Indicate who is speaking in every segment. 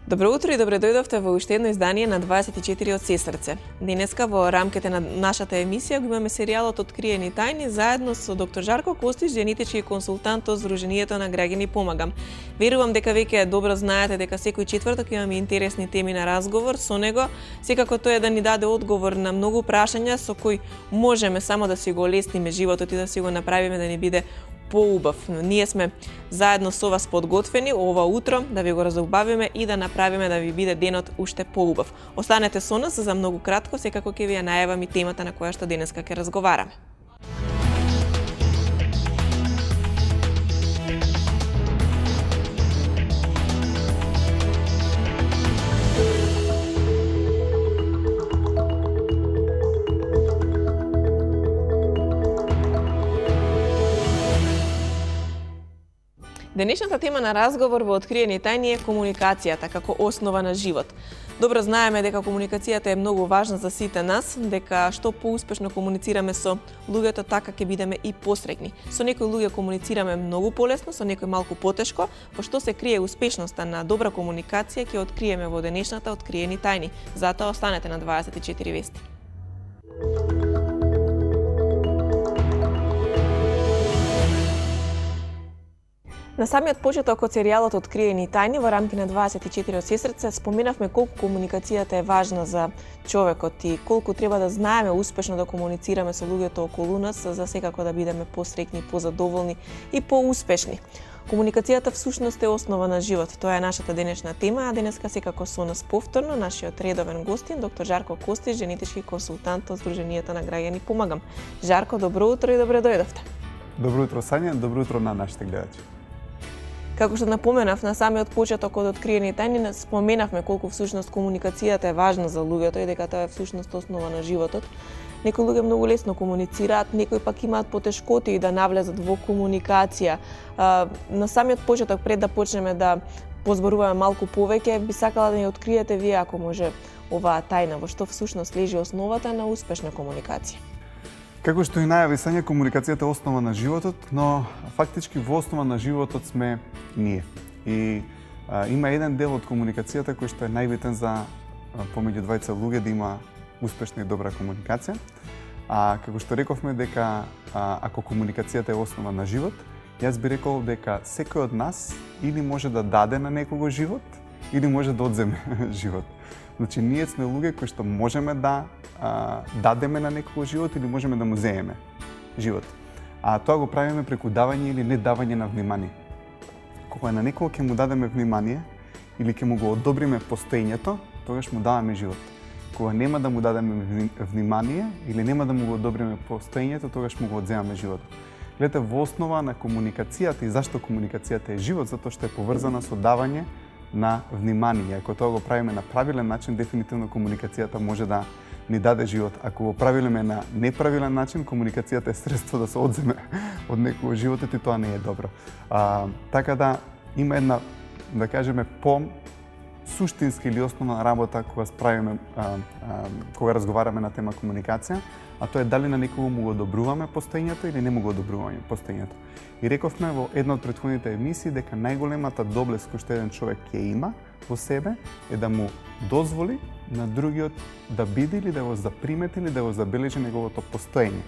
Speaker 1: Добро утро и добре дојдовте во уште едно издание на 24 од Сестрце. Денеска во рамките на нашата емисија го имаме серијалот Откриени тајни заедно со доктор Жарко Костиш, генетички консултант од Здруженијето на граѓани Помагам. Верувам дека веќе добро знаете дека секој четврток имаме интересни теми на разговор со него. Секако тој е да ни даде одговор на многу прашања со кои можеме само да си го олесниме животот и да си го направиме да ни биде поубав. Но ние сме заедно со вас подготвени ова утро да ви го разубавиме и да направиме да ви биде денот уште поубав. Останете со нас за многу кратко, секако ќе ви ја најавам и темата на која што денеска ќе разговараме. Денешната тема на разговор во Откриени тајни е комуникацијата како основа на живот. Добро знаеме дека комуникацијата е многу важна за сите нас, дека што поуспешно комуницираме со луѓето, така ќе бидеме и посреќни. Со некои луѓе комуницираме многу полесно, со некои малку потешко. Во што се крие успешноста на добра комуникација ќе откриеме во денешната Откриени тајни. Затоа останете на 24 вести. На самиот почеток од серијалот Откриени тајни во рамки на 24 од Сестрце споменавме колку комуникацијата е важна за човекот и колку треба да знаеме успешно да комуницираме со луѓето околу нас за секако да бидеме посреќни, позадоволни и поуспешни. Комуникацијата всушност е основа на живот. Тоа е нашата денешна тема, а денеска секако со нас повторно нашиот редовен гостин доктор Жарко Костиш, генетички консултант од Здруженијето на граѓани Помагам. Жарко, добро утро и добре дојдовте.
Speaker 2: Добро утро, Сања, добро утро на нашите гледачи.
Speaker 1: Како што напоменав на самиот почеток од Откриени тајни, споменавме колку всушност комуникацијата е важна за луѓето и дека тоа е всушност основа на животот. Некои луѓе многу лесно комуницираат, некои пак имаат потешкоти да навлезат во комуникација. На самиот почеток, пред да почнеме да позборуваме малку повеќе, би сакала да ни откриете вие, ако може, оваа тајна, во што всушност лежи основата на успешна комуникација.
Speaker 2: Како што и најави Сања, комуникацијата е основа на животот, но фактички во основа на животот сме ние. И има еден дел од комуникацијата кој што е најбитен за помеѓу двајца луѓе да има успешна и добра комуникација. Како што рековме дека ако комуникацијата е основа на живот, јас би рекол дека секој од нас или може да даде на некого живот, или може да одземе живот. Значи, ние сме луѓе кои што можеме да дадеме на некого живот или можеме да му земеме живот. А тоа го правиме преку давање или не давање на внимание. Кога на некого ќе му дадеме внимание или ќе му го одобриме постоењето, тогаш му даваме живот. Кога нема да му дадеме внимание или нема да му го одобриме постоењето, тогаш му го одземаме животот. Гледате, во основа на комуникацијата и зашто комуникацијата е живот, затоа што е поврзана со давање на внимание. Ако тоа го правиме на правилен начин, дефинитивно комуникацијата може да ни даде живот. Ако го правиме на неправилен начин, комуникацијата е средство да се одземе од некој животот и тоа не е добро. Така да има една, да кажеме, суштински или основна работа кога справиме, кога разговараме на тема комуникација, а тоа е дали на некого му го одобруваме постоењето или не му го одобруваме постоењето. И рековме во една од претходните емисии дека најголемата доблест кој што еден човек ќе има во себе е да му дозволи на другиот да биде или да го запримети или да го забележи неговото постоење.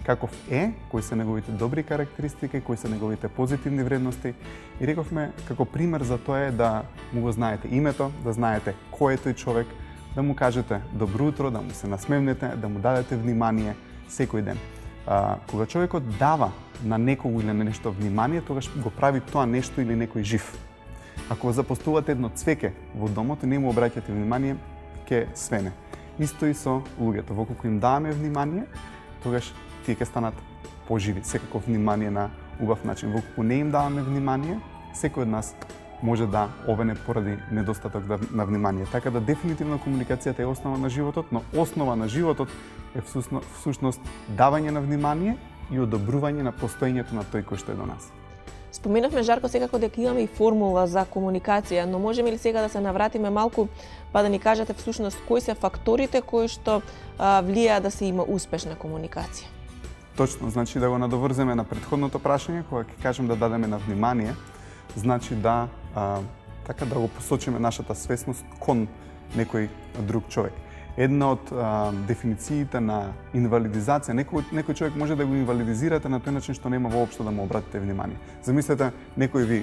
Speaker 2: Каков е, кои се неговите добри карактеристики, кои се неговите позитивни вредности. И рековме како пример за тоа е да му го знаете името, да знаете кој е тој човек, да му кажете добро утро, да му се насмевнете, да му дадете внимание секој ден. Кога човекот дава на некого или на нешто внимание, тогаш го прави тоа нешто или некој жив. Ако запостувате едно цвеќе во домот и не му обраќате внимание, ќе свене. Исто и со луѓето. Во колку им даваме внимание, тогаш тие ќе станат поживи. Секако внимание на убав начин. Во колку не им даваме внимание, секој од нас може да овене поради недостаток на внимание. Така да дефинитивно комуникацијата е основа на животот, но основа на животот е всушност давање на внимание и одобрување на постоењето на тој кој што е до нас.
Speaker 1: Споменавме, Жарко, секако дека имаме и формула за комуникација, но можеме ли сега да се навратиме малку па да ни кажете всушност кои се факторите кои што влијаат да се има успешна комуникација?
Speaker 2: Точно, значи да го надоврземе на претходното прашање, кога ќе кажем да дадеме на внимание, значи да така да го посочиме нашата свесност кон некој друг човек. Една од дефинициите на инвалидизација, некој човек може да го инвалидизирате на тој начин што нема воопшто да му обратите внимание. Замислете, некој ви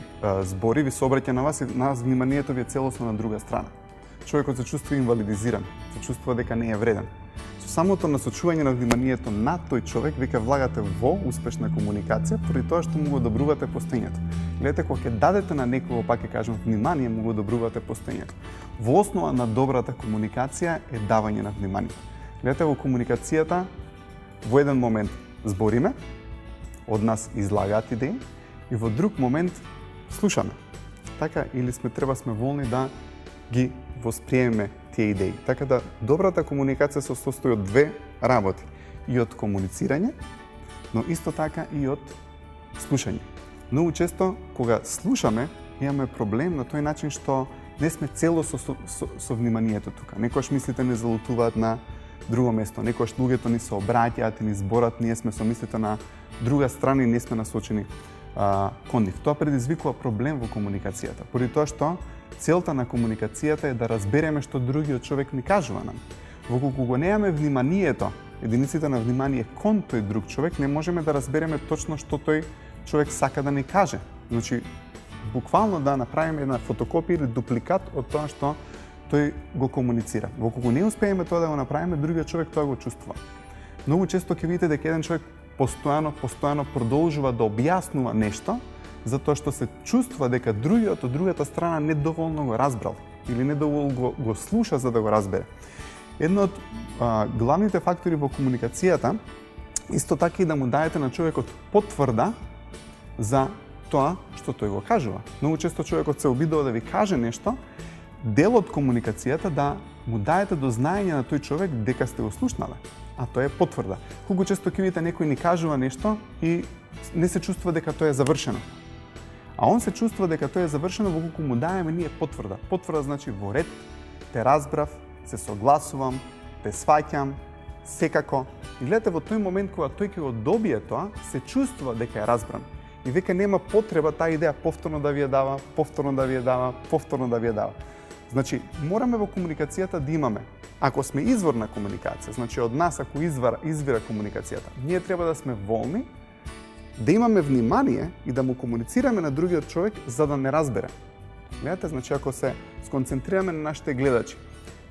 Speaker 2: збори, ви се обраќа на вас и на вас вниманието ви е целосно на друга страна. Човекот се чувствува инвалидизиран, се чувствува дека не е вреден. Со самото насочување на вниманието на тој човек, веќе влагате во успешна комуникација, поради тоа што му го добрувате постоењето. Гледате, кога ќе дадете на некого, пак ќе кажам, внимание, му го добрувате постоењето. Во основа на добрата комуникација е давање на внимание. Гледате, во комуникацијата, во еден момент збориме, од нас излагаат идеи, и во друг момент слушаме. Така, или сме волни да ги восприемеме тие идеи. Така да, добрата комуникација се состои од две работи. И од комуницирање, но исто така и од слушање. Многу често, кога слушаме, имаме проблем на тој начин што не сме цело со вниманието тука. Некојаш мислите не залутуваат на друго место, некојаш луѓето ни се обраќаат и ни зборат, ние сме со мислите на друга страна и не сме насочени кон нив. Тоа предизвикува проблем во комуникацијата, поради тоа што целта на комуникацијата е да разбереме што другиот човек ни кажува нам. Воколку го немаме вниманието, единиците на внимание кон тој друг човек, не можеме да разбереме точно што тој човек сака да ни каже. Значи, буквално да направиме една фотокопија или дупликат од тоа што тој го комуницира. Воколку не успееме тоа да го направиме, другиот човек тоа го чувствува. Многу често ќе видите дека еден човек постојано продолжува да објаснува нешто, затоа што се чувствува дека другиот од другата страна недоволно го разбрал или недоволно го слуша за да го разбере. Едно од главните фактори во комуникацијата исто така и да му даете на човекот потврда за тоа што тој го кажува. Многу често човекот се обидува да ви каже нешто, дел од комуникацијата да му даете до знаење на тој човек дека сте го слушнале, а тоа е потврда. Колку често ќе видите некој ни кажува нешто и не се чувствува дека тоа е завршено. А он се чувствува дека тоа е завршено воколку му даеме ние потврда. Потврда значи во ред, те разбрав, се согласувам, те сваќам, секако. И гледате, во тој момент кога тој ќе го добие тоа, се чувствува дека е разбран. И веќе нема потреба таа идеја повторно да ви ја дава, повторно да ви ја дава. Значи, мораме во комуникацијата да имаме, ако сме извор на комуникација, значи од нас ако извира комуникацијата, ние треба да сме волни да имаме внимание и да му комуницираме на другиот човек за да не разбере. Гледате, значи ако се сконцентрираме на нашите гледачи,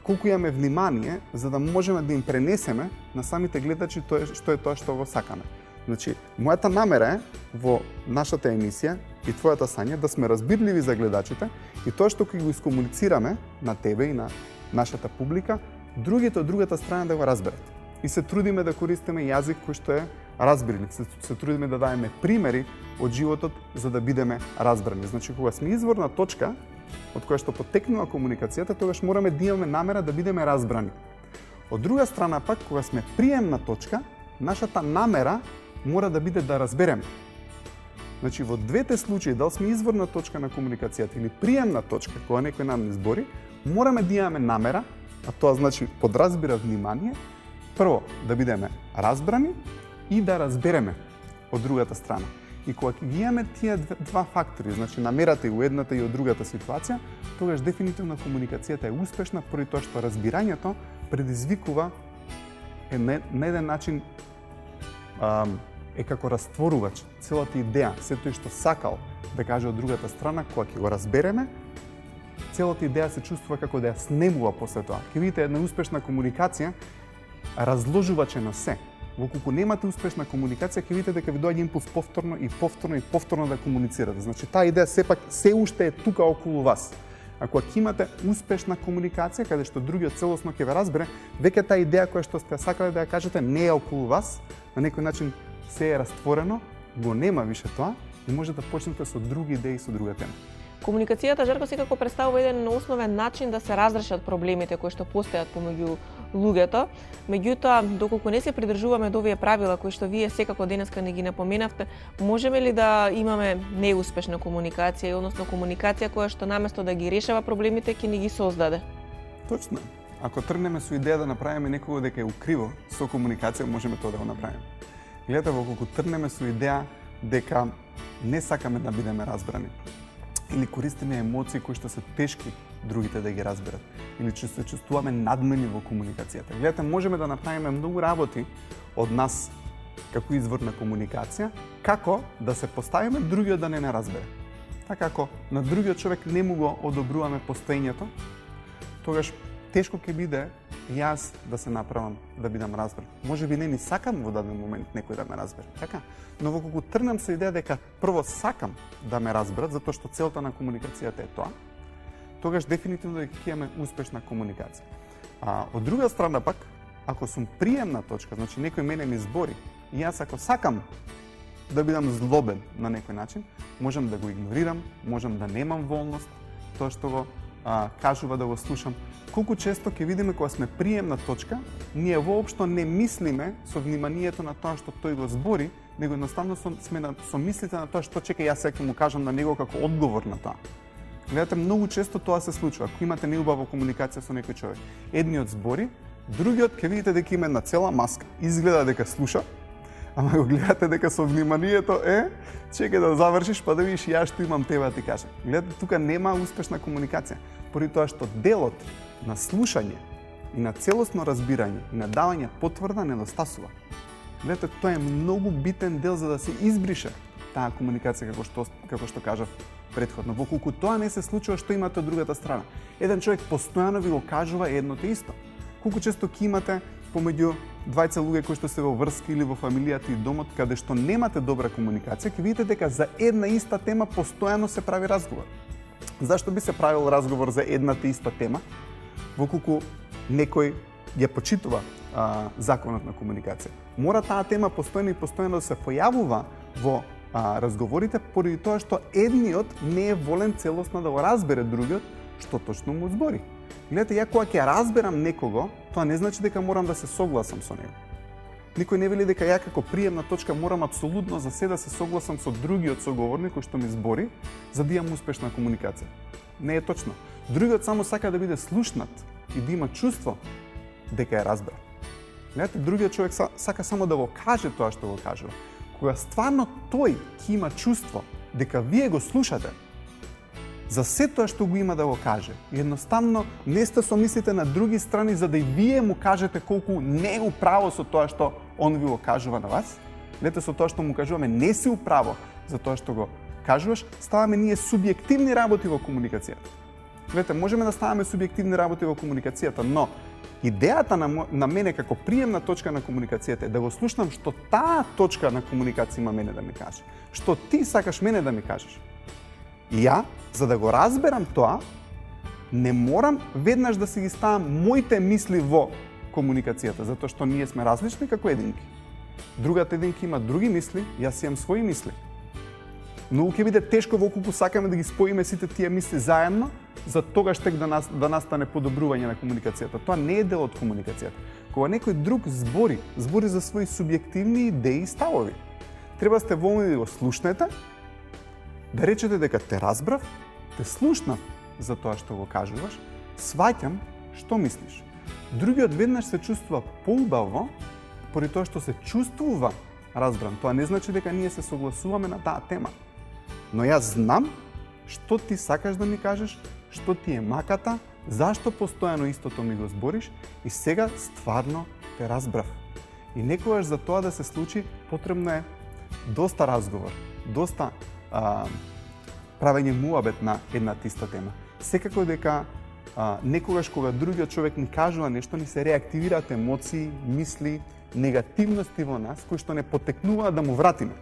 Speaker 2: колку имаме внимание за да можеме да им пренесеме на самите гледачи што е тоа што го сакаме. Значи, мојата намера е во нашата емисија и твојата Сања да сме разбирливи за гледачите и тоа што ќе го искомуницираме на тебе и на нашата публика, другите од другата страна да го разберат. И се трудиме да користиме јазик кој што е разбирлив, се трудиме да даеме примери од животот за да бидеме разбрани. Значи, кога сме изворна точка од која што потекнува комуникацијата, тогаш мораме да имаме намера да бидеме разбрани. Од друга страна пак, кога сме приемна точка, нашата намера мора да биде да разбереме. Значи, во двете случаи, дали сме изворна точка на комуникацијата или приемна точка, кога некој нам ни збори, мораме да имаме намера, а тоа значи подразбира внимание, прво да бидеме разбрани и да разбереме од другата страна. И кога ги имаме тие два фактори, значи намерата и у едната и од другата ситуација, тогаш дефинитивно комуникацијата е успешна, поради тоа што разбирањето предизвикува на еден начин е како растворувач, целата идеја, се тој што сакал да каже од другата страна, кога ќе го разбереме, целата идеја се чувствува како да ја снемува после тоа. Ќе видите една успешна комуникација разложуваче на се. Воколку немате успешна комуникација, ќе видите дека ви доаѓа импулс повторно да комуницирате. Значи, таа идеја сепак се уште е тука околу вас. Ако имате успешна комуникација, каде што другиот целосно ќе ве разбере, веќе таа идеја која што сте сакале да ја кажете не е околу вас, на некој начин се е растворено, го нема више тоа и може да почнете со други идеи, со друга тема.
Speaker 1: Комуникацијата, Жарко, секако представува еден основен начин да се разрешат проблемите кои што постојат помеѓу луѓето. Меѓутоа, доколку не се придржуваме до овие правила кои што вие секако денеска не ги напоменавте, можеме ли да имаме неуспешна комуникација, односно комуникација која што наместо да ги решава проблемите, ќе ни ги создаде?
Speaker 2: Точно. Ако тргнеме со идеја да направиме некого дека е укриво со комуникација, можеме тоа да го направиме. Гледате, кога тргнеме со идеја дека не сакаме да бидеме разбрани, или користиме емоции кои што се тешки другите да ги разберат, или че се чувствуваме надмени во комуникацијата. Гледате, можеме да направиме многу работи од нас како извор на комуникација, како да се поставиме другиот да не разбере. Така како на другиот човек не му го одобруваме постоењето, тогаш тешко ќе биде јас да се направам да бидам разбран. Може би не ни сакам во даден момент некој да ме разбере, така? Но во кога тргнам со идеја дека прво сакам да ме разберат, затоа што целта на комуникацијата е тоа, тогаш дефинитивно дека ќе имаме успешна комуникација. Од друга страна пак, ако сум приемна точка, значи некој мене ми збори, и јас ако сакам да бидам злобен на некој начин, можам да го игнорирам, можам да немам волност, тоа што го кажува да го слушам. Колку често ќе видиме кога сме приемна точка, ние воопшто не мислиме со вниманието на тоа што тој го збори, него едноставно сме со мислите на тоа што чека јас сега ќе му кажам на него како одговор на тоа. Гледате, многу често тоа се случува. Ако имате неубава комуникација со некој човек, едниот збори, другиот ќе видите дека има една цела маска. Изгледа дека слуша, ама го гледате дека со вниманието чекај да завршиш па да видиш јас што имам тебе да ти кажам. Гледате, тука нема успешна комуникација, поради тоа што делот на слушање и на целосно разбирање и на давање потврда недостасува. Гледате, тоа е многу битен дел за да се избрише таа комуникација како што кажав претходно. Во колку тоа не се случува, што имате од другата страна? Еден човек постојано ви го кажува едно те исто. Колку често ќе имате помеѓу двајца луѓе кои што се во врска или во фамилијата и домот, каде што немате добра комуникација, ќе видите дека за една иста тема постојано се прави разговор. Зашто би се правил разговор за едната иста тема, во колку некој ја почитува законот на комуникација? Мора таа тема постојано да се појавува во разговорите, поради тоа што едниот не е волен целосно да го разбере другиот што точно му збори. Гледате, ја кога ќе разберам некого, тоа не значи дека морам да се согласам со него. Никој не вели дека ја како приемна точка морам апсолутно за се да се согласам со другиот соговорник кој што ми збори, за да имам успешна комуникација. Не е точно. Другиот само сака да биде слушнат и да има чувство дека е разбран. Гледате, другиот човек сака само да го каже тоа што го кажува. Кога стварно тој ќе има чувство дека вие го слушате за се тоа што го има да го каже, и едноставно не сте со мислите на други страни за да и вие му кажете колку не е управо со тоа што он ви го кажува на вас, гледате, со тоа што му кажуваме не си управо за тоа што го кажуваш, ставаме ние субјективни работи во комуникацијата. Гледате, можеме да ставаме субјективни работи во комуникацијата, но идејата на мене како приемна точка на комуникацијата е да го слушнам што таа точка на комуникација има мене да ми каже. Што ти сакаш мене да ми кажеш. И ја, за да го разберам тоа, не морам веднаш да си ги ставам моите мисли во комуникацијата, затоа што ние сме различни како единки. Другата единка има други мисли, јас имам своји мисли. Многу ќе биде тешко во колку сакаме да ги споиме сите тие мисли заедно, за тогаш тек да настане подобрување на комуникацијата. Тоа не е дел од комуникацијата. Кога некој друг збори за своји субјективни идеи и ставови. Треба сте волни да го слушнете, да речете дека те разбрав, те слушнав за тоа што го кажуваш, сваќам што мислиш. Другиот веднаш се чувствува поубаво, поради тоа што се чувствува разбран. Тоа не значи дека ние се согласуваме на таа тема. Но јас знам што ти сакаш да ми кажеш, што ти е маката, зашто постојано истото ми го збориш и сега стварно те разбрав. И некогаш за тоа да се случи потребно е доста разговор, доста правење муабет на една иста тема. Секако дека некогаш кога другиот човек ни кажува нешто, ни се реактивираат емоции, мисли, негативности во нас, кои што не потекнуваат да му вратиме.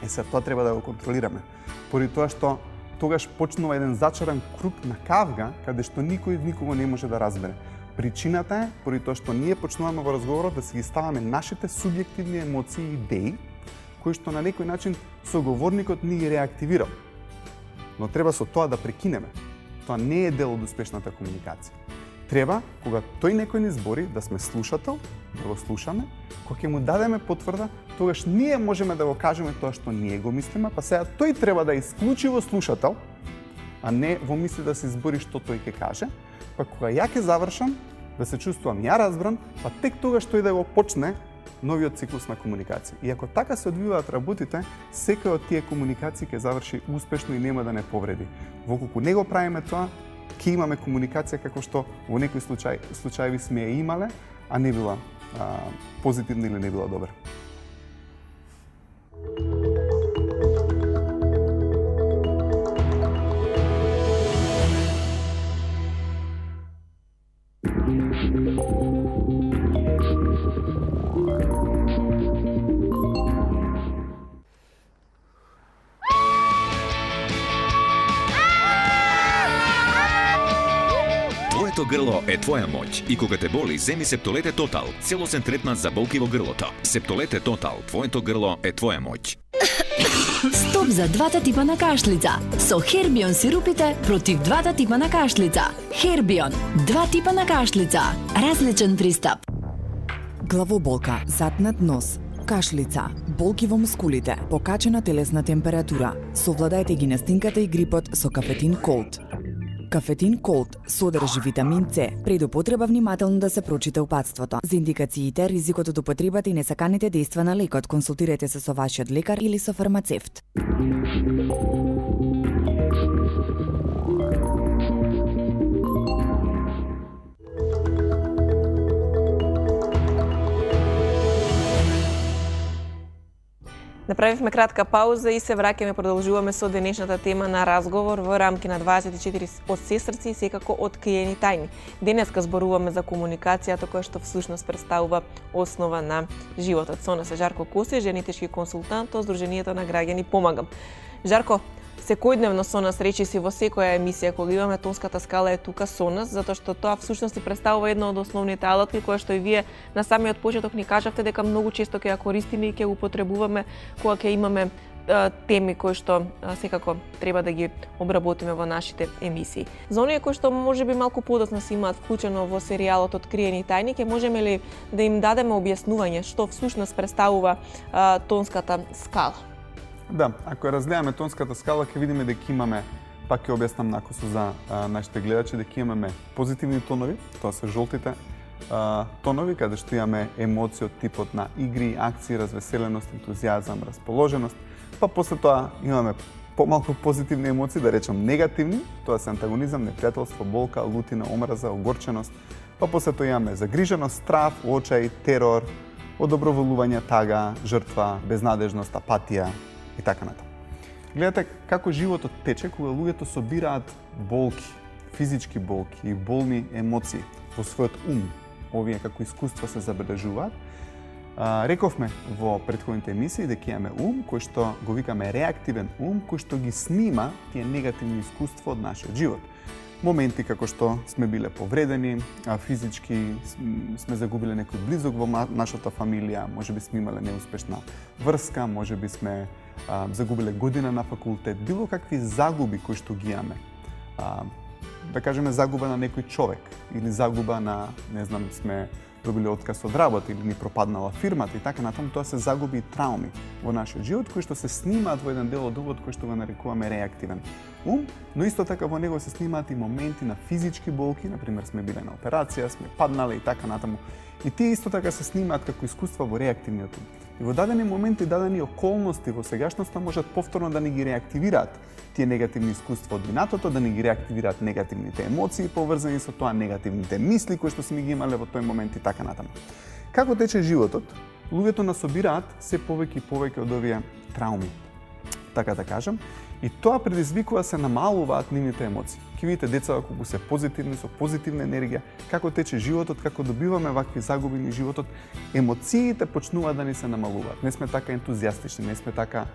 Speaker 2: Сега тоа треба да го контролираме. Поради тоа што тогаш почнува еден зачаран круг на кавга, каде што никој никого не може да разбере. Причината е поради тоа што ние почнуваме во разговорот да си ги ставаме нашите субјективни емоции и идеи, кои што на некој начин соговорникот ни ги реактивирал. Но треба со тоа да прекинеме. Тоа не е дел од успешната комуникација. Треба, кога тој некој ни збори, да сме слушател, да го слушаме, кога ќе му дадеме потврда, тогаш ние можеме да го кажеме тоа што ние го мислиме, па сега тој треба да е исклучиво слушател, а не во мисли да се избори што тој ќе каже, па кога ја ќе завршам, да се чувствувам ја разбран, па тек тогаш тој да го почне новиот циклус на комуникација. И ако така се одвиваат работите, секој од тие комуникации ќе заврши успешно и нема да не повреди. Воколку не го правиме тоа, ќе имаме комуникација како што во некои случаи сме ја имале, а не била позитивна или не била добра.
Speaker 3: Твоето грло е твоја моќ и кога те боли, земи Септолете Тотал, целосен третман за болки во грлото. Септолете Тотал, твоето грло е твоја моќ.
Speaker 4: Стоп за двата типа на кашлица. Со Хербион сирупите против двата типа на кашлица. Хербион, два типа на кашлица. Различен пристап.
Speaker 5: Главоболка, затнат нос, кашлица, болки во мускулите, покачена телесна температура. Совладајте ги настинката и грипот со Кафетин Колд. Кафетин Колд содржи витамин С. Пред употреба внимателно да се прочита упатството. За индикациите, ризикот од употребата и несаканите дејства на лекот, консултирайте се со вашиот лекар или со фармацевт.
Speaker 1: Направивме кратка пауза и се враќаме, продолжуваме со денешната тема на разговор во рамки на 24 од сестрци и секако откриени тајни. Денеска зборуваме за комуникацијата која што всушност представува основа на животот. Со нас е Жарко Костиш, женетички консултант од Сдруженијето на граѓани Помагам. Жарко, секојдневно со нас, речиси во секоја емисија, кога имаме тонската скала е тука со нас, затоа што тоа всушност и представува една од основните алатки која што и вие на самиот почеток ни кажавте дека многу често ќе ја користиме и ќе употребуваме кога ќе имаме теми кои што секако треба да ги обработиме во нашите емисии. За оние кои што можеби малку подоцна се имаат вклучено во серијалот Откриени тајни, ќе можеме ли да им дадеме објаснување што всушност представува тонската скала?
Speaker 2: Да, ако ја разгледаме тонската скала, ќе видиме дека имаме, пак ќе објаснам накусо за нашите гледачи, дека имаме позитивни тонови, тоа се жолтите тонови, каде што имаме емоции од типот на игри, акции, развеселеност, ентузијазам, расположеност, па после тоа имаме помалку позитивни емоции, да речем негативни, тоа се антагонизам, непријателство, болка, лутина, омраза, огорченост, па после тоа имаме загриженост, страв, очај, терор, одоброволување, тага, жртва, безнадежност, апатија и така натаму. Гледате како животот тече кога луѓето собираат болки, физички болки и болни емоции во својот ум. Овие како искуства се забележуваат. Рековме во претходните емисии дека имаме ум кој што го викаме реактивен ум, кој што ги снима тие негативни искуства од нашиот живот. Моменти како што сме биле повредени, физички сме загубиле некој близок во нашата фамилија, можеби сме имале неуспешна врска, можеби сме загубиле година на факултет, било какви загуби кои што ги имаме. Да кажеме загуба на некој човек или загуба на, не знам, сме добили отказ од работа или ни пропаднала фирмата и така натаму, тоа се загуби и трауми во нашиот живот кои што се снимаат во еден дел од умот кој што го нарекуваме реактивен ум, но исто така во него се снимаат и моменти на физички болки, например сме биле на операција, сме паднале и така натаму. И тие исто така се снимаат како искуства во реактивниот ум. И во дадени моменти, дадени околности во сегашноста можат повторно да ни ги реактивираат тие негативни искуства од минатото, да ни ги реактивираат негативните емоции поврзани со тоа, негативните мисли кои што сме ги имале во тој момент и така натаму. Како тече животот? Луѓето насобираат се повеќе и повеќе од овие трауми, така да кажам, и тоа предизвикува се намалуваат нивните емоции. Ке видите децата колку се позитивни, со позитивна енергија, како тече животот, како добиваме вакви загуби низ животот, емоциите почнуваат да ни се намалуваат. Не сме така ентузијастични, не сме така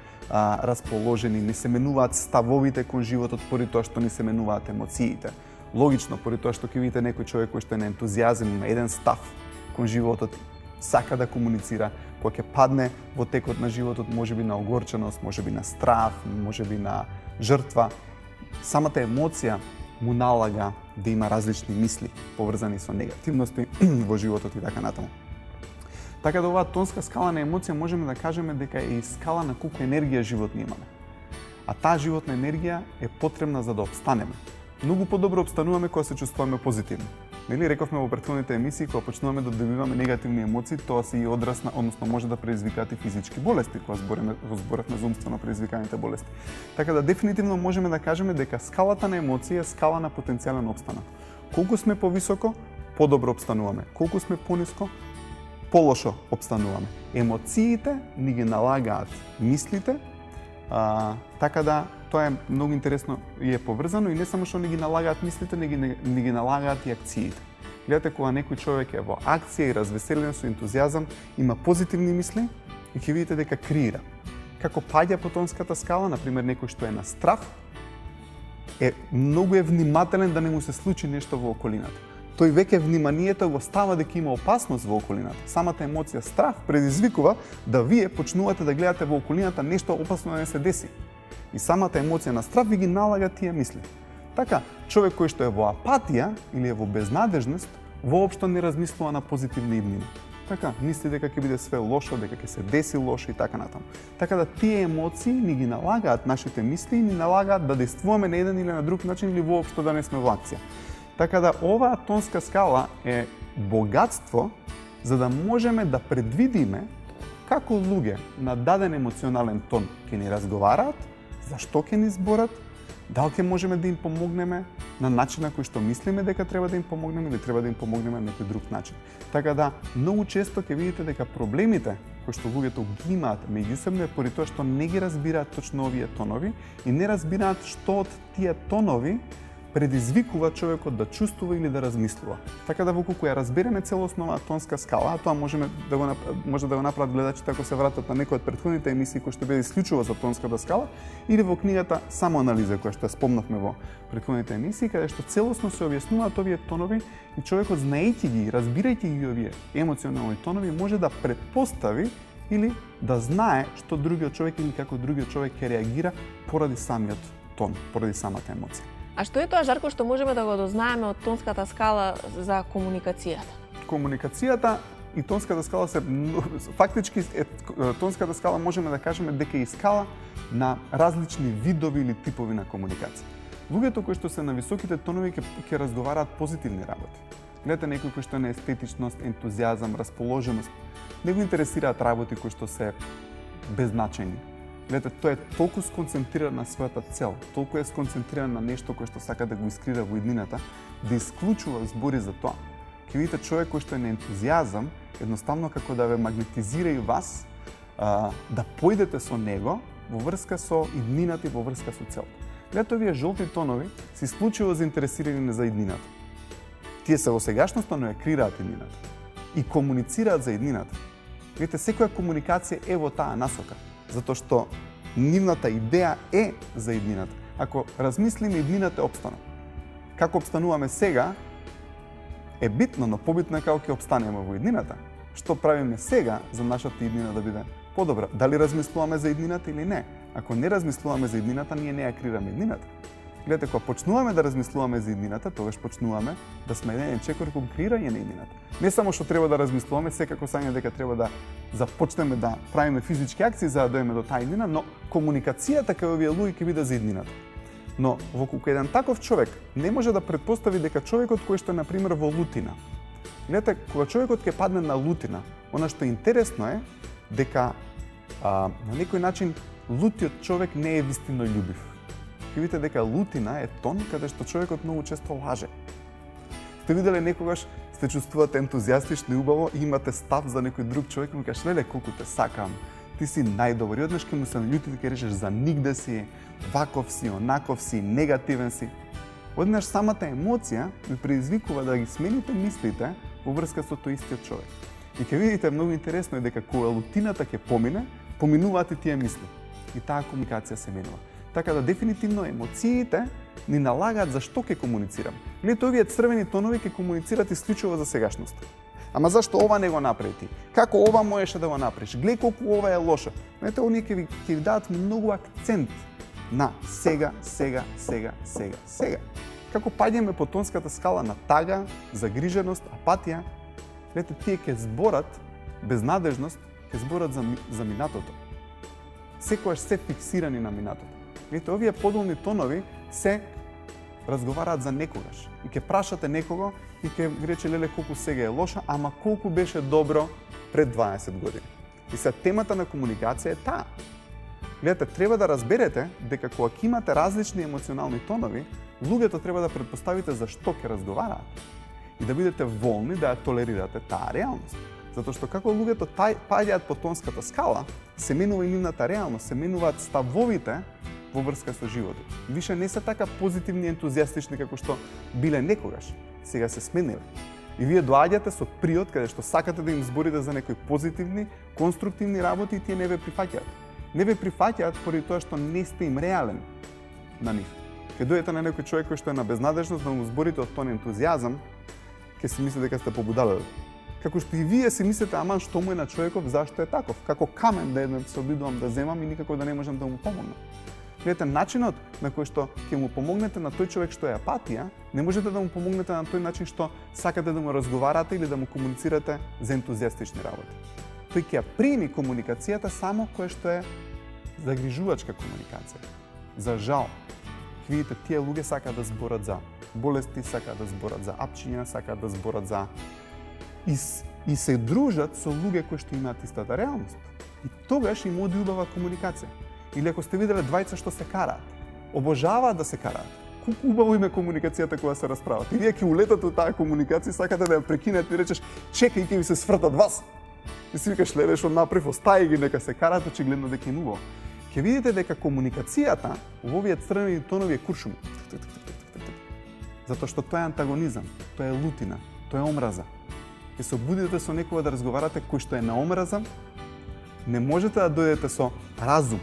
Speaker 2: расположени, не се менуваат ставовите кон животот поради тоа што ни се менуваат емоциите. Логично, поради тоа што ке видите некој човек кој што е на ентузијазам, има еден став кон животот, сака да комуницира, кога ќе падне во текот на животот, можеби на огорченост, можеби на страв, можеби на жртва. Самата емоција му налага да има различни мисли поврзани со негативности во животот и така натаму. Така да оваа тонска скала на емоција можеме да кажеме дека е и скала на колку енергија живот ни имаме. А таа животна енергија е потребна за да обстанеме. Многу подобро обстануваме кога се чувствуваме позитивни. Нели рековме во претходните емисии, кога почнуваме да добиваме негативни емоции, тоа се и одраз на, односно може да предизвикаат и физички болести, кога зборевме за умствено предизвиканите болести. Така да дефинитивно можеме да кажеме дека скалата на емоции е скала на потенцијален опстанок. Колку сме повисоко, подобро опстануваме. Колку сме пониско, полошо опстануваме. Емоциите ни ги налагаат мислите, така да тоа е многу интересно и е поврзано и не само што не ги налагаат мислите, не ги налагаат и акциите. Гледате кога некој човек е во акција и развеселен со ентузијазам, има позитивни мисли и ќе видите дека креира. Како паѓа по тонската скала, например некој што е на страв, многу внимателен да не му се случи нешто во околината. Тој веќе вниманието го става дека има опасност во околината. Самата емоција страв предизвикува да вие почнувате да гледате во околината нешто опасно да не се деси. И самата емоција на страв ви ги налага тие мисли. Така, човек кој што е во апатија или е во безнадежност, воопшто не размислува на позитивни иднини. Така, мисли дека ќе биде све лошо, дека ќе се деси лошо и така натаму. Така да тие емоции ни ги налагаат нашите мисли и ни налагаат да действуваме на еден или на друг начин или воопшто да не сме во акција. Така да оваа тонска скала е богатство за да можеме да предвидиме како луѓе на даден емоционален тон ќе ни разговараат, зашто ќе ни зборат, дали ќе можеме да им помогнеме на начин на кој што мислиме дека треба да им помогнеме или треба да им помогнеме на некој друг начин. Така да, многу често ќе видите дека проблемите кои што луѓето ги имаат меѓусебно е поради тоа што не ги разбираат точно овие тонови и не разбираат што од тие тонови предизвикува човекот да чувствува или да размислува. Така да воколку ја разбереме целосно оваа тонска скала, а тоа може да го направат гледачите ако се вратат на некои од претходните емисии кои што биле исклучува за тонската скала или во книгата Самоанализа која што ја спомнавме во претходните емисии, каде што целосно се објаснуваат овие тонови и човекот знаејќи ги, разбирајќи ги овие емоционални тонови може да претпостави или да знае што другиот човек или како другиот човек ќе реагира поради самиот тон, поради самата емоција.
Speaker 1: А што е тоа, Жарко, што можеме да го дознаеме од тонската скала за комуникацијата?
Speaker 2: Комуникацијата и тонската скала се фактички тонската скала можеме да кажеме дека е скала на различни видови или типови на комуникација. Луѓето кои што се на високите тонови ќе разговараат позитивни работи. Гледате некој кој што е на естетичност, ентузијазам, расположеност, не го интересираат работи кои што се беззначајни. Гледате, тој е толку сконцентриран на својата цел, толку е сконцентриран на нешто кое што сака да го искрира во иднината, да исклучува збори за тоа. Ќе видите човек кој што е на ентузијазам, едноставно како да ве магнетизира и вас, да појдете со него во врска со иднината и во врска со цел. Гледате, овие жолти тонови се исклучува заинтересирани за иднината. Тие се во сегашноста, но ја крираат иднината и комуницираат за иднината. Видите, секоја комуникација е во таа насока. Затоа што нивната идеја е за иднината. Ако размислиме, иднината е опстанок. Како опстануваме сега е битно, но побитно е како ќе опстанеме во иднината. Што правиме сега за нашата иднина да биде подобра? Дали размислуваме за иднината или не? Ако не размислуваме за иднината, ние не ја крираме иднината. Гледате, кога почнуваме да размислуваме за иднината, тогаш почнуваме да сме еден чекор кон креирање на иднината. Не само што треба да размислуваме, секако саѓа дека треба да започнеме да правиме физички акции за да дојдеме до таа иднина, но комуникацијата кај овие луѓе ќе биде за иднината. Но воколку еден таков човек не може да претпостави дека човекот кој што е на пример во лутина. Гледате, кога човекот ќе падне на лутина, она што е интересно е дека на некој начин лутиот човек не е вистинољубив. Ќе видите дека лутина е тон каде што човекот многу често лаже. Сте виделе некогаш сте чувствувате ентузијастично и убаво и имате став за некој друг човек и му кажеш леле колку те сакам, ти си најдобар. И однаш ќе му се наљутите ќе речеш за нигде си, ваков си, онаков си, негативен си. Однаш самата емоција ви предизвикува да ги смените мислите во врска со тој истиот човек. И ќе видите многу интересно е дека кога лутината ќе помине, поминуваат и тие мисли. И таа комуникација се менува. Така да дефинитивно емоциите ни налагаат за што ќе комуницираме. Гледате, овие црвени тонови ќе комуницират исклучува за сегашноста. Ама зашто ова не го направи ти? Како ова можеше да го направиш? Гледај колку ова е лошо. Знаете, оние ќе ви дадат многу акцент на сега. Како паѓаме по тонската скала на тага, загриженост, апатија, гледате, тие ќе зборат безнадежност, ќе зборат за минатото. Секогаш се фиксирани на минатото. Видите, овие подолни тонови се разговараат за некогаш. И ќе прашате некого и ќе рече леле колку сега е лоша, ама колку беше добро пред 20 години. И сега темата на комуникација е таа. Гледате, треба да разберете дека кога ќе имате различни емоционални тонови, луѓето треба да претпоставите за што ќе разговараат и да бидете волни да ја толерирате таа реалност. Затоа што како луѓето паѓаат по тонската скала, се менува и нивната реалност, се менуваат ставовите во врска со животот. Више не се така позитивни и ентузијастични како што биле некогаш. Сега се смениле. И вие доаѓате со приод каде што сакате да им зборите за некои позитивни, конструктивни работи и тие не ве прифаќаат. Не ве прифаќаат поради тоа што не сте им реален на нив. Ке дојдете на некој човек кој што е на безнадежност да му зборите од тон ентузијазам, ќе си мисли дека сте побудале. Како што и вие си мислите, аман што му е на човеков, зашто е таков? Како камен да еден се обидувам да земам и никако да не можам да му помогнам. Гледате, начинот на кој што ќе му помогнете на тој човек што е апатија, не можете да му помогнете на тој начин што сакате да му разговарате или да му комуницирате за ентузијастични работи. Тој ќе ја прими комуникацијата само која што е загрижувачка комуникација. За жал, видите, тие луѓе сакаат да зборат за болести, сакаат да зборат за апчиња, сакаат да зборат за и се дружат со луѓе кои што имаат истата реалност. И тогаш им оди убава комуникација. Или ако сте виделе двајца што се караат, обожаваат да се караат. Колку убаво им е комуникацијата кога се расправат. И вие ќе улетате од таа комуникација, сакате да ја прекинете и речеш чекај ќе ви се свртат вас. И си викаш лелеш од напрев, остаи ги нека се караат, очигледно дека им убаво. Ќе видите дека комуникацијата во овие црвени тонови е куршум. Затоа што тоа е антагонизам, тоа е лутина, тоа е омраза. Ќе се обудите со некоја да разговарате кој што е на омраза, не можете да дојдете со разум.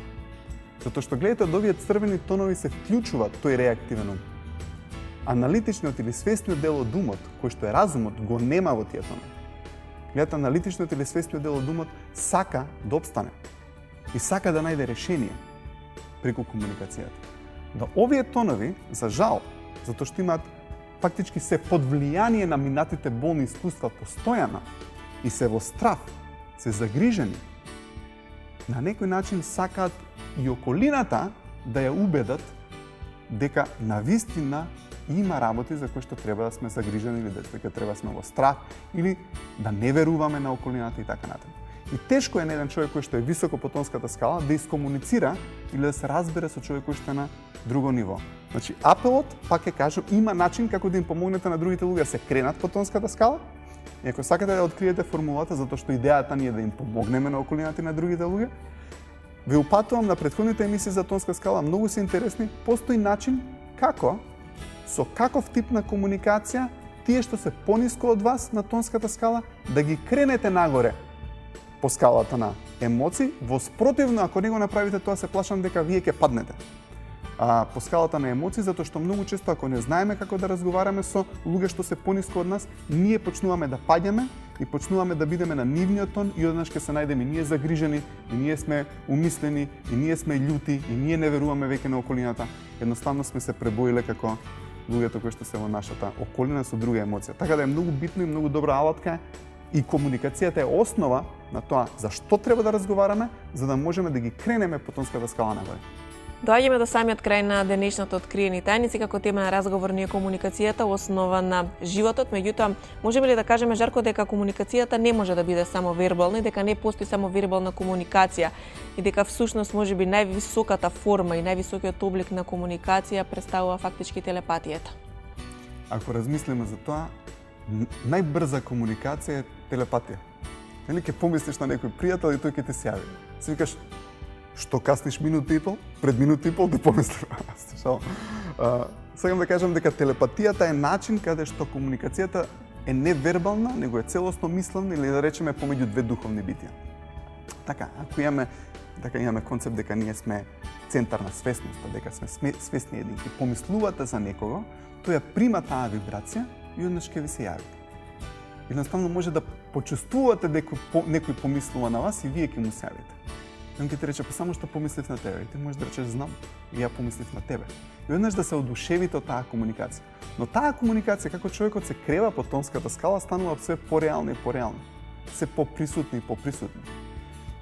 Speaker 2: Затоа што гледате од овие црвени тонови се вклучува тој реактивен ум. Аналитичниот или свесниот дел од умот, кој што е разумот, го нема во тие тонови. Гледате, аналитичниот или свесниот дел од умот сака да обстане и сака да најде решение преку комуникацијата. Да овие тонови, за жал, затоа што имаат фактички се под влијание на минатите болни искуства постојано и се во страв, се загрижени, на некој начин сакаат и околината да ја убедат дека навистина има работи за кои што треба да сме загрижени или дека треба да сме во страх или да не веруваме на околината и така натаму. И тешко е на еден човек кој што е високо по тонската скала да искомуницира или да се разбере со човек кој што е на друго ниво. Значи, апелот, пак ќе кажам, има начин како да им помогнете на другите луѓе да се кренат по тонската скала. И ако сакате да откриете формулата, затоа што идејата ни е да им помогнеме на околината и на другите луѓе, ве упатувам на претходните емисии за тонска скала, многу се интересни. Постои начин како, со каков тип на комуникација, тие што се пониско од вас на тонската скала, да ги кренете нагоре по скалата на емоции, воспротивно, ако не го направите тоа, се плашам дека вие ќе паднете. По скалата на емоции, затоа што многу често, ако не знаеме како да разговараме со луѓе што се пониско од нас, ние почнуваме да паѓаме и почнуваме да бидеме на нивниот тон и одеднаш ќе се најдеме ние загрижени, и ние сме умислени, и ние сме љути, и ние не веруваме веќе на околината. Едноставно сме се пребоиле како луѓето кои што се во нашата околина со друга емоција. Така да е многу битно и многу добра алатка и комуникацијата е основа на тоа за што треба да разговараме, за да можеме да ги кренеме по тонската скала нагоре.
Speaker 1: Доаѓаме до самиот крај на денешното Откриени тајници, како тема на разговор ни е комуникацијата, основа на животот. Меѓутоа, можеме ли да кажеме, Жарко, дека комуникацијата не може да биде само вербална и дека не постои само вербална комуникација и дека всушност можеби највисоката форма и највисокиот облик на комуникација представува фактички телепатијата?
Speaker 2: Ако размислиме за тоа, најбрза комуникација е телепатија. Нели ќе помислиш на некој пријател и тој ќе ти се јави. Си викаш, што касниш минута и пол, пред минута и пол да помислиш. Сакам да кажам дека телепатијата е начин каде што комуникацијата е невербална, него е целосно мисловна или да речеме помеѓу две духовни битија. Така, ако имаме концепт дека ние сме центар на свесноста, дека сме свесни единки, помислувате за некого, тој ја прима таа вибрација и однаш ќе ви се јави. Едноставно може да почувствувате дека некој помислува на вас и вие ќе му се јавите. И он ќе ти рече, па само што помислив на тебе. И ти можеш да речеш, знам, и ја помислив на тебе. И однаш да се одушевите од таа комуникација. Но таа комуникација, како човекот се крева по тонската скала, станува все пореална и пореална. Се поприсутни и поприсутни.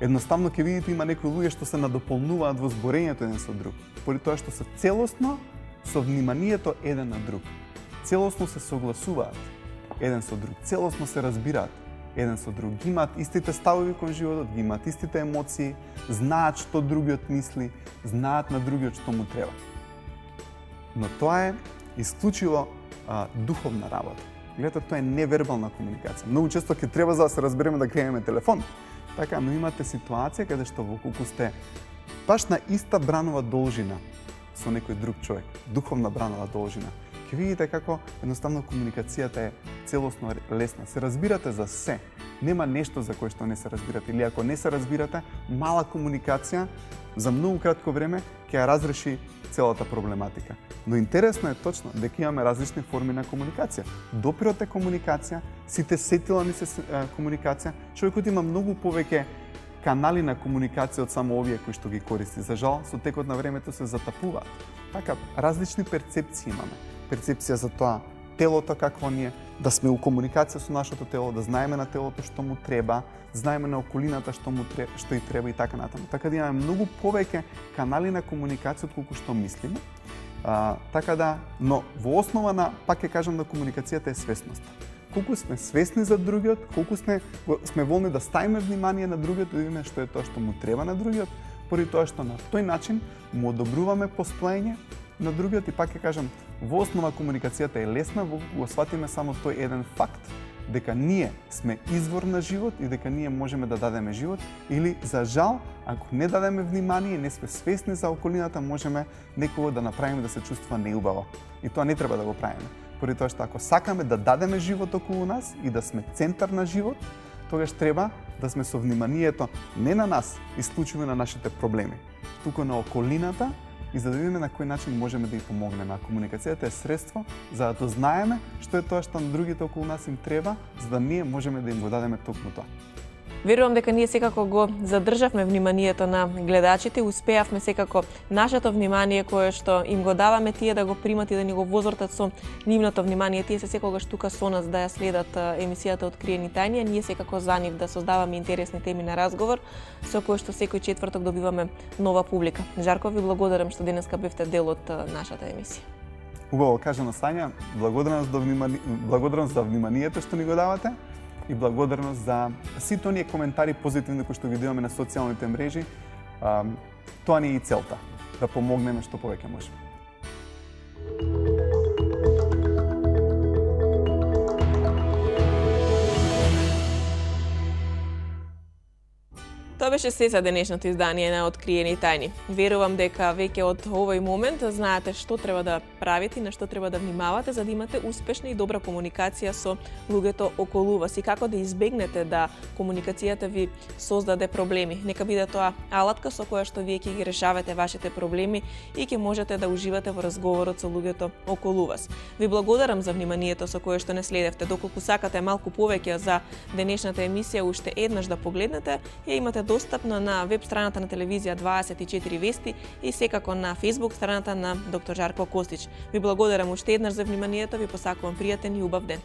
Speaker 2: Едноставно ќе видите има некои луѓе што се надополнуваат во зборењето еден со друг. Поради тоа што се целосно со вниманието еден на друг. Целосно се согласуваат еден со друг, целосно се разбираат еден со друг, ги имаат истите ставови кон животот, ги имаат истите емоции, знаат што другиот мисли, знаат на другиот што му треба. Но тоа е исклучиво духовна работа. Гледате, тоа е невербална комуникација. Многу често ќе треба за да се разбереме да крееме телефон. Така, но имате ситуација каде што воколку сте баш на иста бранова должина со некој друг човек, духовна бранова должина, ќе видите како едноставно комуникацијата е целосно лесна. Се разбирате за се. Нема нешто за кое што не се разбирате. Или ако не се разбирате, мала комуникација за многу кратко време ќе ја разреши целата проблематика. Но интересно е точно дека имаме различни форми на комуникација. Допирот е комуникација, сите сетилани се комуникација. Човекот има многу повеќе канали на комуникација од само овие кои што ги користи. За жал, со текот на времето се затапуваат. Така, различни перцепции имаме. Перцепција за тоа телото какво ни е, да сме у комуникација со нашето тело, да знаеме на телото што му треба, знаеме на околината што и треба и така натаму. Така да имаме многу повеќе канали на комуникација отколку што мислиме. Така да, но во основа на, пак ќе кажам, на комуникацијата е свесноста. Колку сме свесни за другиот, колку сме волни да ставиме внимание на другиот, да видиме што е тоа што му треба на другиот, поради тоа што на тој начин му одобруваме постоење на другиот и пак ќе кажам, во основа комуникацијата е лесна, го сватиме само тој еден факт, дека ние сме извор на живот и дека ние можеме да дадеме живот, или за жал, ако не дадеме внимание, не сме свесни за околината, можеме некого да направиме да се чувствува неубаво. И тоа не треба да го правиме. Поради тоа што ако сакаме да дадеме живот околу нас и да сме центар на живот, тогаш треба да сме со вниманието не на нас, исклучиво на нашите проблеми, туку на околината, и за да видиме на кој начин можеме да ја помогнеме. А комуникацијата е средство за да знаеме што е тоа што на другите околу нас им треба, за да ние можеме да им го дадеме токму тоа.
Speaker 1: Верувам дека ние секако го задржавме вниманието на гледачите, успеавме секако нашето внимание кое што им го даваме тие да го примат и да ни го возвртат со нивното внимание. Тие се секогаш тука со нас да ја следат емисијата Откриени тајни, ние секако за нив да создаваме интересни теми на разговор со кои што секој четврток добиваме нова публика. Жарко, ви благодарам што денеска бевте дел од нашата емисија.
Speaker 2: Убаво кажано, Сања, благодарност за вниманието што ни го давате и благодарност за сите оние коментари позитивни кои што ги добиваме на социјалните мрежи. Тоа ни е и целта, да помогнеме што повеќе можеме.
Speaker 1: Тоа беше се за денешното издание на Откриени тајни. Верувам дека веќе од овој момент знаете што треба да правите и на што треба да внимавате за да имате успешна и добра комуникација со луѓето околу вас и како да избегнете да комуникацијата ви создаде проблеми. Нека биде тоа алатка со која што вие ќе ги решавате вашите проблеми и ќе можете да уживате во разговорот со луѓето околу вас. Ви благодарам за вниманието со кое што не следевте. Доколку сакате малку повеќе за денешната емисија, уште еднаш да погледнете, ја имате достапно на веб страната на телевизија 24 Вести и секако на Facebook страната на доктор Жарко Костич. Ви благодарам уште еднаш за вниманието, ви посакувам пријатен и убав ден.